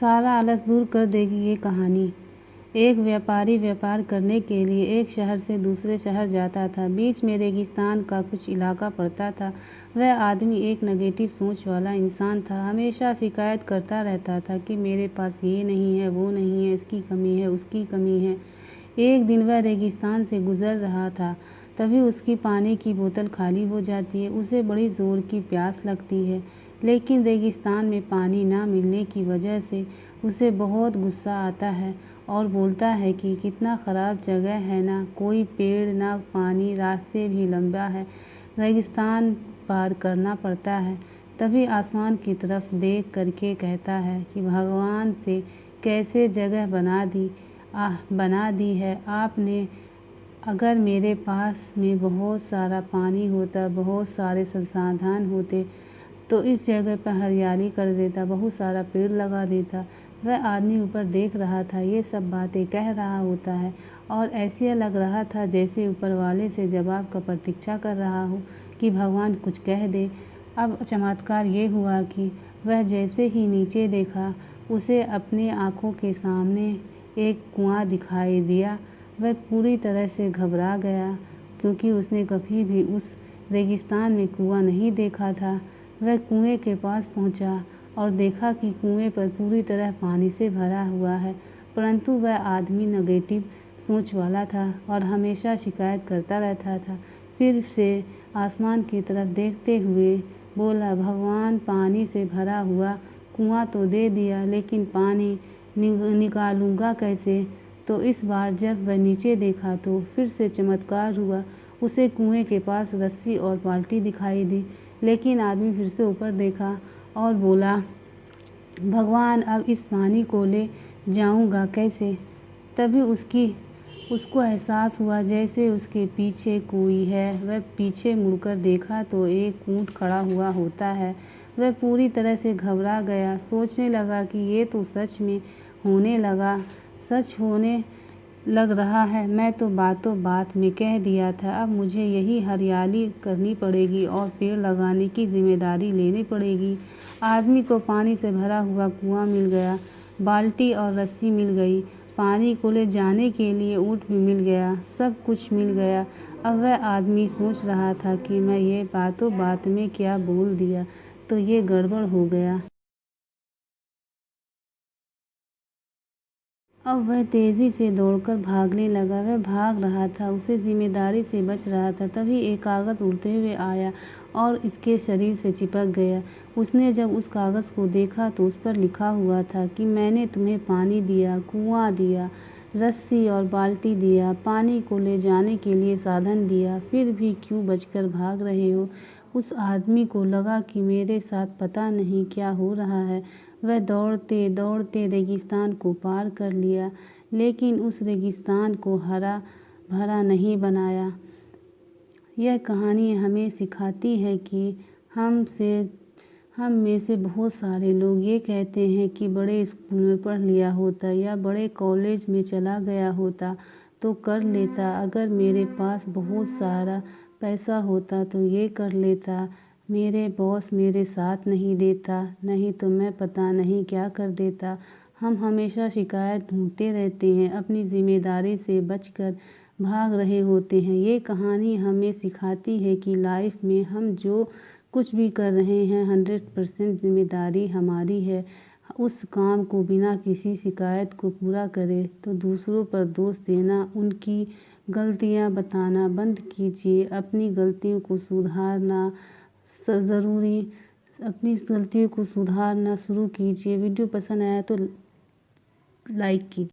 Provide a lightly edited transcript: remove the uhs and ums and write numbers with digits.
सारा आलस दूर कर देगी ये कहानी। एक व्यापारी व्यापार करने के लिए एक शहर से दूसरे शहर जाता था। बीच में रेगिस्तान का कुछ इलाका पड़ता था। वह आदमी एक नेगेटिव सोच वाला इंसान था। हमेशा शिकायत करता रहता था कि मेरे पास ये नहीं है, वो नहीं है, इसकी कमी है, उसकी कमी है। एक दिन वह रेगिस्तान से गुजर रहा था, तभी उसकी पानी की बोतल खाली हो जाती है। उसे बड़ी ज़ोर की प्यास लगती है, लेकिन रेगिस्तान में पानी ना मिलने की वजह से उसे बहुत गुस्सा आता है और बोलता है कि कितना ख़राब जगह है, ना कोई पेड़ ना पानी, रास्ते भी लंबा है, रेगिस्तान पार करना पड़ता है। तभी आसमान की तरफ देख करके कहता है कि भगवान से कैसे जगह बना दी है आपने। अगर मेरे पास में बहुत सारा पानी होता, बहुत सारे संसाधन होते तो इस जगह पर हरियाली कर देता, बहुत सारा पेड़ लगा देता। वह आदमी ऊपर देख रहा था, ये सब बातें कह रहा होता है और ऐसे लग रहा था जैसे ऊपर वाले से जवाब का प्रतीक्षा कर रहा हो कि भगवान कुछ कह दे। अब चमत्कार ये हुआ कि वह जैसे ही नीचे देखा, उसे अपनी आँखों के सामने एक कुआं दिखाई दिया। वह पूरी तरह से घबरा गया, क्योंकि उसने कभी भी उस रेगिस्तान में कुआं नहीं देखा था। वह कुएं के पास पहुंचा और देखा कि कुएं पर पूरी तरह पानी से भरा हुआ है, परंतु वह आदमी नेगेटिव सोच वाला था और हमेशा शिकायत करता रहता था। फिर से आसमान की तरफ देखते हुए बोला, भगवान पानी से भरा हुआ कुआं तो दे दिया, लेकिन पानी निकालूंगा कैसे। तो इस बार जब वह नीचे देखा तो फिर से चमत्कार हुआ। उसे कुएं के पास रस्सी और बाल्टी दिखाई दी, लेकिन आदमी फिर से ऊपर देखा और बोला, भगवान अब इस पानी को ले जाऊंगा कैसे। तभी उसको एहसास हुआ जैसे उसके पीछे कोई है। वह पीछे मुड़कर देखा तो एक ऊंट खड़ा हुआ होता है। वह पूरी तरह से घबरा गया, सोचने लगा कि ये तो सच होने लग रहा है। मैं तो बातों बात में कह दिया था, अब मुझे यही हरियाली करनी पड़ेगी और पेड़ लगाने की जिम्मेदारी लेनी पड़ेगी। आदमी को पानी से भरा हुआ कुआं मिल गया, बाल्टी और रस्सी मिल गई, पानी को ले जाने के लिए ऊँट भी मिल गया, सब कुछ मिल गया। अब वह आदमी सोच रहा था कि मैं ये बातों बात में क्या बोल दिया, तो ये गड़बड़ हो गया। अब वह तेज़ी से दौड़कर भागने लगा। वह भाग रहा था, उसे जिम्मेदारी से बच रहा था। तभी एक कागज़ उड़ते हुए आया और इसके शरीर से चिपक गया। उसने जब उस कागज़ को देखा तो उस पर लिखा हुआ था कि मैंने तुम्हें पानी दिया, कुआं दिया, रस्सी और बाल्टी दिया, पानी को ले जाने के लिए साधन दिया, फिर भी क्यों बचकर भाग रहे हो। उस आदमी को लगा कि मेरे साथ पता नहीं क्या हो रहा है। वह दौड़ते दौड़ते रेगिस्तान को पार कर लिया, लेकिन उस रेगिस्तान को हरा भरा नहीं बनाया। यह कहानी हमें सिखाती है कि हम में से बहुत सारे लोग ये कहते हैं कि बड़े स्कूल में पढ़ लिया होता या बड़े कॉलेज में चला गया होता तो कर लेता, अगर मेरे पास बहुत सारा पैसा होता तो ये कर लेता, मेरे बॉस मेरे साथ नहीं देता, नहीं तो मैं पता नहीं क्या कर देता। हम हमेशा शिकायत ढूंढते रहते हैं, अपनी जिम्मेदारी से बचकर भाग रहे होते हैं। ये कहानी हमें सिखाती है कि लाइफ में हम जो कुछ भी कर रहे हैं 100% जिम्मेदारी हमारी है। उस काम को बिना किसी शिकायत को पूरा करें तो दूसरों पर दोष देना, उनकी गलतियां बताना बंद कीजिए। अपनी गलतियों को सुधारना शुरू कीजिए। वीडियो पसंद आया तो लाइक कीजिए।